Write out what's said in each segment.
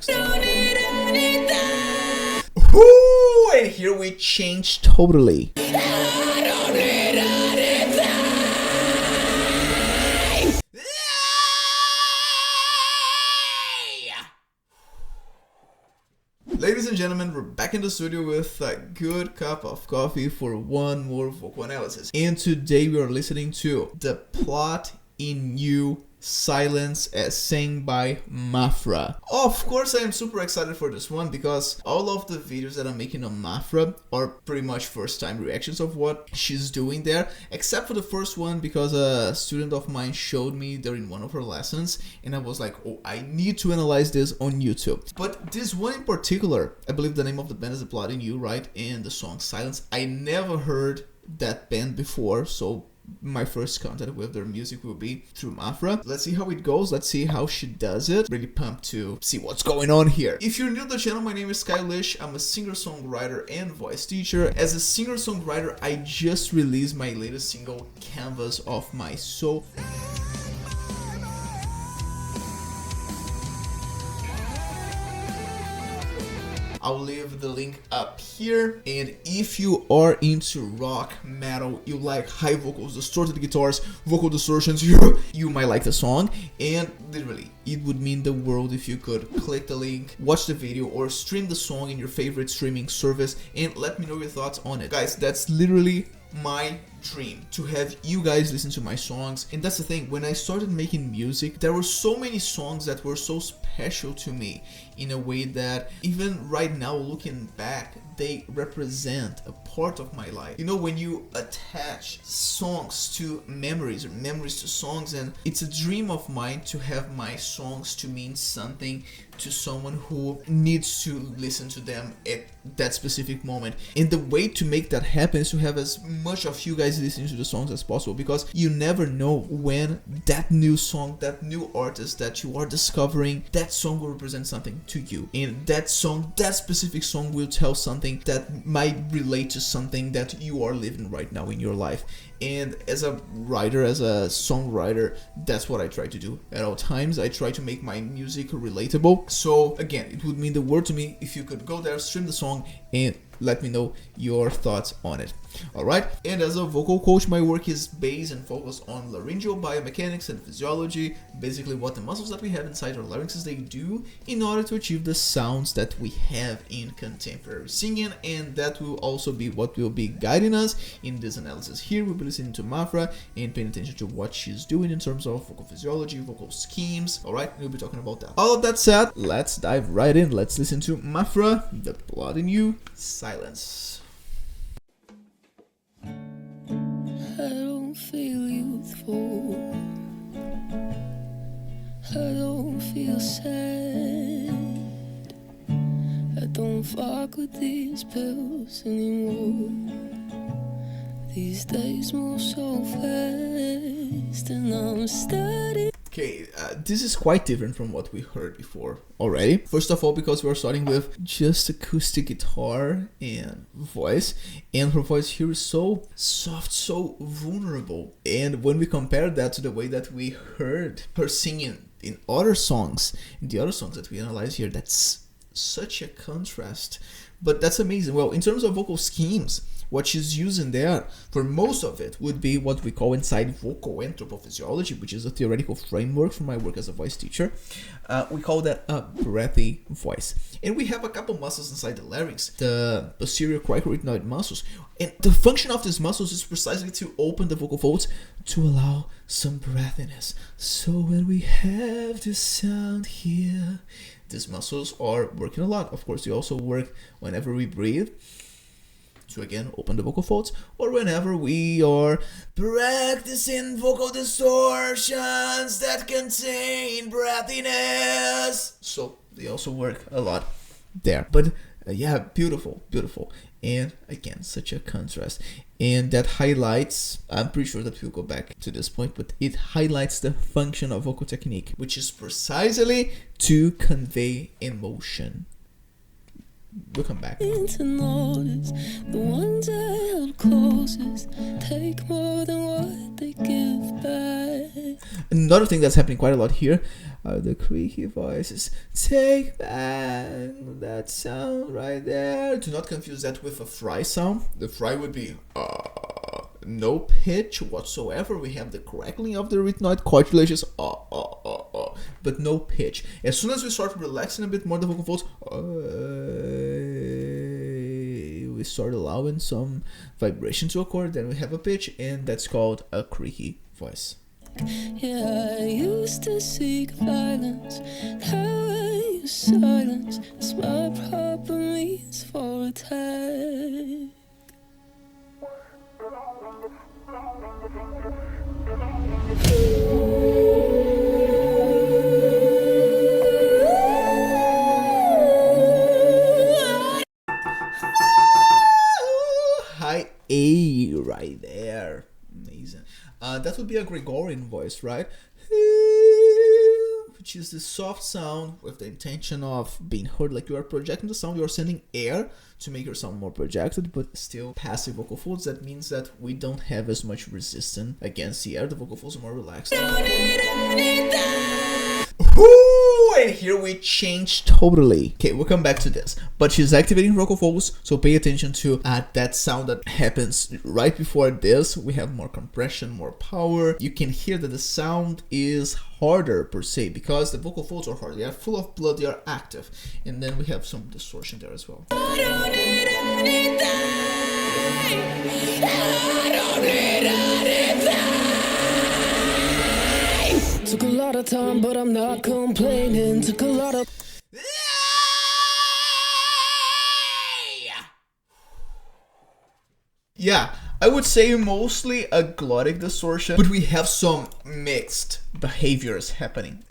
Ooh, and here we change totally. Ladies and gentlemen, we're back in the studio with a good cup of coffee for one more vocal analysis. And today we are listening to The Plot in You, Silence, as sang by MAPHRA. Of course, I am super excited for this one because all of the videos that I'm making on MAPHRA are pretty much first time reactions of what she's doing there, except for the first one because a student of mine showed me during one of her lessons and I was like, oh, I need to analyze this on YouTube. But this one in particular, I believe the name of the band is The Plot in You, right? And the song Silence. I never heard that band before, so my first contact with their music will be through MAPHRA. Let's see how it goes. Let's see how she does it. Really pumped to see what's going on here. If you're new to the channel, my name is Skylish. I'm a singer-songwriter and voice teacher. As a singer-songwriter, I just released my latest single, Canvas of My Soul. I'll leave the link up here, and if you are into rock, metal, you like high vocals, distorted guitars, vocal distortions, you might like the song, and literally, it would mean the world if you could click the link, watch the video, or stream the song in your favorite streaming service, and let me know your thoughts on it. Guys, that's literally my dream, to have you guys listen to my songs. And that's the thing, when I started making music, there were so many songs that were so special to me in a way that even right now, looking back, they represent a part of my life. You know, when you attach songs to memories or memories to songs, and it's a dream of mine to have my songs to mean something to someone who needs to listen to them at that specific moment. And the way to make that happen is to have as much of you guys listening to the songs as possible, because you never know when that new song, that new artist that you are discovering, that song will represent something to you. And that song, that specific song will tell something that might relate to something that you are living right now in your life. And as a writer, as a songwriter, that's what I try to do at all times. I try to make my music relatable. So again, it would mean the world to me if you could go there, stream the song, and let me know your thoughts on it. Alright, and as a vocal coach, my work is based and focused on laryngeal biomechanics and physiology, basically what the muscles that we have inside our larynxes they do in order to achieve the sounds that we have in contemporary singing, and that will also be what will be guiding us in this analysis. Here we'll be listening to MAPHRA and paying attention to what she's doing in terms of vocal physiology, vocal schemes. Alright, we'll be talking about that. All of that said, let's dive right in. Let's listen to MAPHRA, The Plot in You, Silence. I don't feel youthful, I don't feel sad, I don't fuck with these pills anymore. These days move so fast and I'm studying. Okay, this is quite different from what we heard before already. First of all, because we're starting with just acoustic guitar and voice, and her voice here is so soft, so vulnerable. And when we compare that to the way that we heard her singing in other songs, in the other songs that we analyze here, that's such a contrast. But that's amazing. Well, in terms of vocal schemes, what she's using there for most of it would be what we call inside Vocal Anthropophysiology, which is a theoretical framework for my work as a voice teacher. We call that a breathy voice. And we have a couple muscles inside the larynx, the posterior cricoretinoid muscles. And the function of these muscles is precisely to open the vocal folds to allow some breathiness. So when we have this sound here, these muscles are working a lot. Of course, they also work whenever we breathe, to again open the vocal folds, or whenever we are practicing vocal distortions that contain breathiness. So they also work a lot there. But yeah, beautiful, beautiful. And again, such a contrast. And that highlights, I'm pretty sure that we'll go back to this point, but it highlights the function of vocal technique, which is precisely to convey emotion. We'll come back. To notice the ones I held closest take more than what they give back. Another thing that's happening quite a lot here, are the creaky voices. Take back that sound right there. Do not confuse that with a fry sound. The fry would be no pitch whatsoever. We have the crackling of the rhythmoid cartilages, but no pitch. As soon as we start relaxing a bit more the vocal folds, we start allowing some vibration to occur, then we have a pitch, and that's called a creaky voice. Yeah, I used to seek violence. Now I use silence. It's my proper means for attack. High A right there. Amazing. That would be a Gregorian voice, right? Which is the soft sound with the intention of being heard, like you are projecting the sound, you are sending air to make your sound more projected, but still passive vocal folds. That means that we don't have as much resistance against the air. The vocal folds are more relaxed. Ooh, and here we change totally. Okay, we'll come back to this. But she's activating vocal folds, so pay attention to that sound that happens right before this. We have more compression, more power. You can hear that the sound is harder per se because the vocal folds are hard. They are full of blood, they are active. And then we have some distortion there as well. I don't need anything. I don't need anything. Took a lot of time, but I'm not complaining. Took a lot of... Yeah, I would say mostly a glottic distortion, but we have some mixed behaviors happening.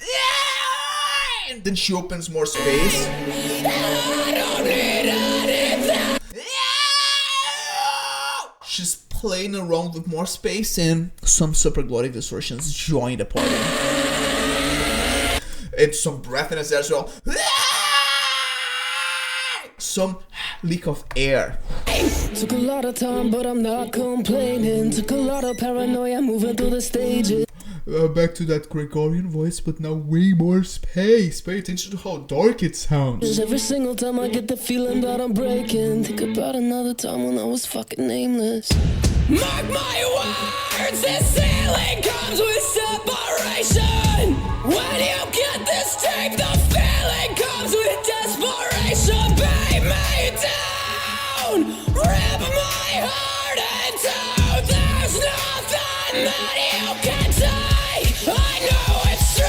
And then she opens more space. I don't need anything. She's playing around with more space, and some supraglottic distortions join the party. And some breathiness there as well. Some leak of air. Took a lot of time, but I'm not complaining. Took a lot of paranoia moving through the stages. Back to that Gregorian voice, but now way more space. Pay attention to how dark it sounds. Every single time I get the feeling that I'm breaking. Think about another time when I was fucking nameless. Mark my words, this ceiling comes with separation. When you get this tape, the feeling comes with desperation. Beat me down, rip my heart in two. There's nothing that you can take. I know it's true.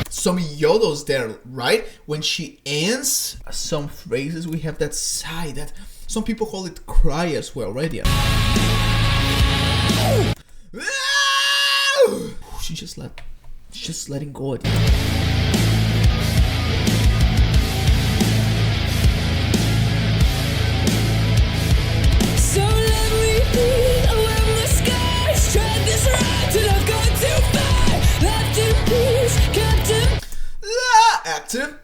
Some yodos there, right? When she ends some phrases, we have that sigh that some people call it cry as well, right? Yeah. She's just letting go. So let me be away from the skies. Tread this road till I've gone too far. Left in peace, kept in Active.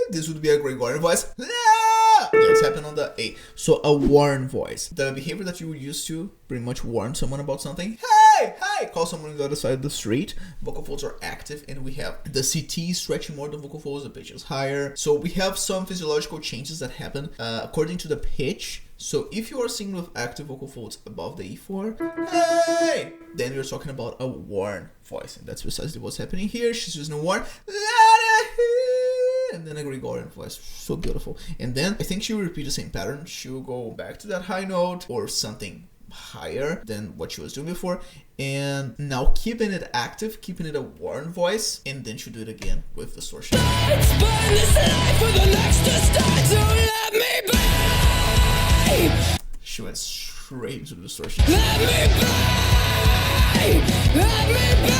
This would be a Gregorian voice. It's happened on the A. So a warn voice. The behavior that you would use to pretty much warn someone about something. Hey, hey! Call someone on the other side of the street. Vocal folds are active, and we have the CT stretching more the vocal folds, the pitch is higher. So we have some physiological changes that happen according to the pitch. So if you are singing with active vocal folds above the E4, hey, then you're talking about a warn voice. And that's precisely what's happening here. She's using a warn. And then a Gregorian voice. So beautiful. And then I think she will repeat the same pattern. She will go back to that high note or something higher than what she was doing before. And now keeping it active, keeping it a warn voice. And then she'll do it again with distortion. Let's burn this life for the next to start. Don't let me be. She went straight into the distortion. Let me be. Let me be.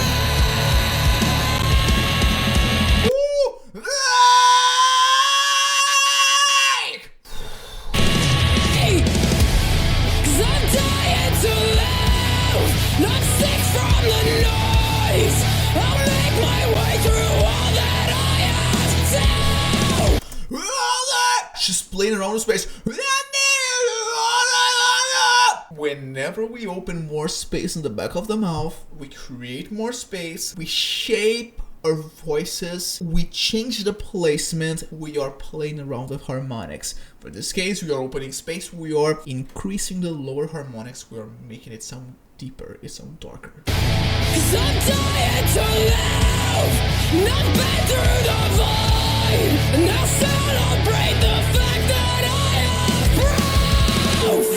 She's playing around in space. Whenever whenever we open more space in the back of the mouth, we create more space, we shape our voices, we change the placement, we are playing around with harmonics. For this case, we are opening space, we are increasing the lower harmonics, we are making it sound deeper, it sounds darker. 'Cause I'm dying to live, not been through the void, and I'll celebrate the fact that I have proof.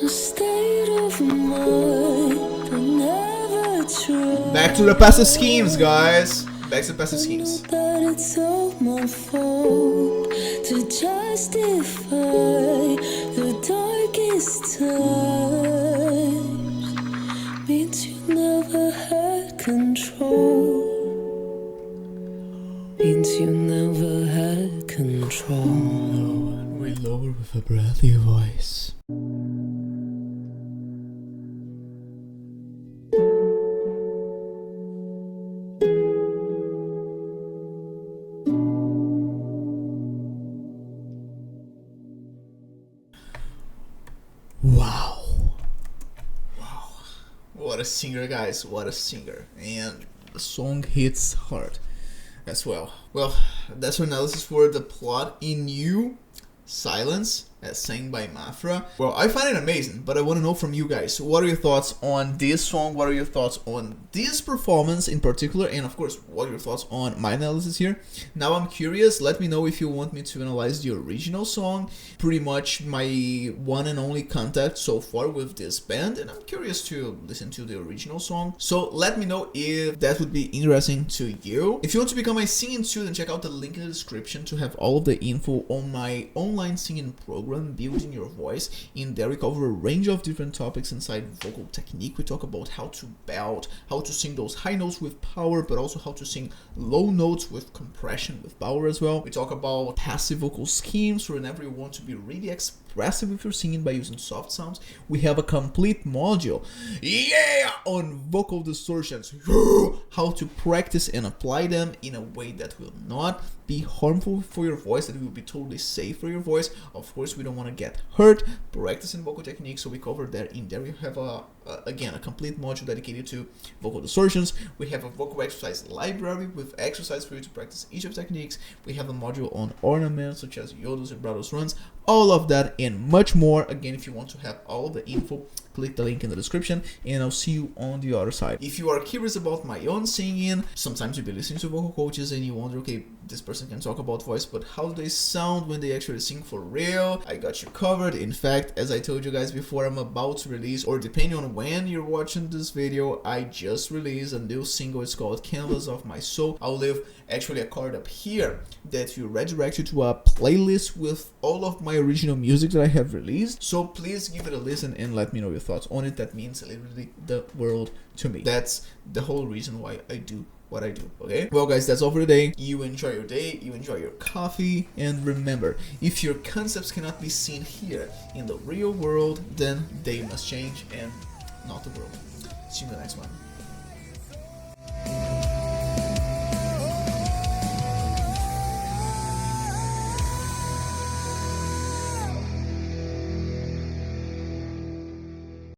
A state of mind I never tried. Back to the passive schemes, guys. Back to the passive schemes. That it's all my fault to justify the darkest times. Means you never had control. Means you never had control. We lower with a breathy voice. Wow. What a singer, guys. What a singer. And the song hits hard as well. Well, that's our analysis for the plot in You, Silence, as sang by MAPHRA. Well, I find it amazing, but I want to know from you guys, what are your thoughts on this song? What are your thoughts on this performance in particular? And of course, what are your thoughts on my analysis here? Now I'm curious, let me know if you want me to analyze the original song, pretty much my one and only contact so far with this band, and I'm curious to listen to the original song. So let me know if that would be interesting to you. If you want to become a singing student, check out the link in the description to have all of the info on my online singing program, Building Your Voice. In there we cover a range of different topics inside vocal technique. We talk about how to belt, how to sing those high notes with power, but also how to sing low notes with compression, with power as well. We talk about passive vocal schemes for whenever you want to be really expressive with your singing by using soft sounds. We have a complete module, on vocal distortions, how to practice and apply them in a way that will not be harmful for your voice, that will be totally safe for your voice. Of course, we don't want to get hurt. Practicing vocal techniques, so we cover that in there. We have again a complete module dedicated to vocal distortions. We have a vocal exercise library with exercise for you to practice each of the techniques. We have a module on ornaments such as yodels, vibratos, runs, all of that and much more. Again, if you want to have all the info, click the link in the description, and I'll see you on the other side. If you are curious about my own singing, sometimes you'll be listening to vocal coaches and you wonder, okay, this person can talk about voice, but how do they sound when they actually sing for real? I got you covered. In fact, as I told you guys before, I'm about to release, or depending on when you're watching this video, I just released a new single. It's called Canvas of My Soul. I'll leave actually a card up here that will redirect you to a playlist with all of my original music that I have released. So please give it a listen and let me know your thoughts on it. That means literally the world to me. That's the whole reason why I do what I do. Okay, well guys, that's all for today. You enjoy your day, you enjoy your coffee, and remember, if your concepts cannot be seen here in the real world, then they must change and not the world. See you in the next one.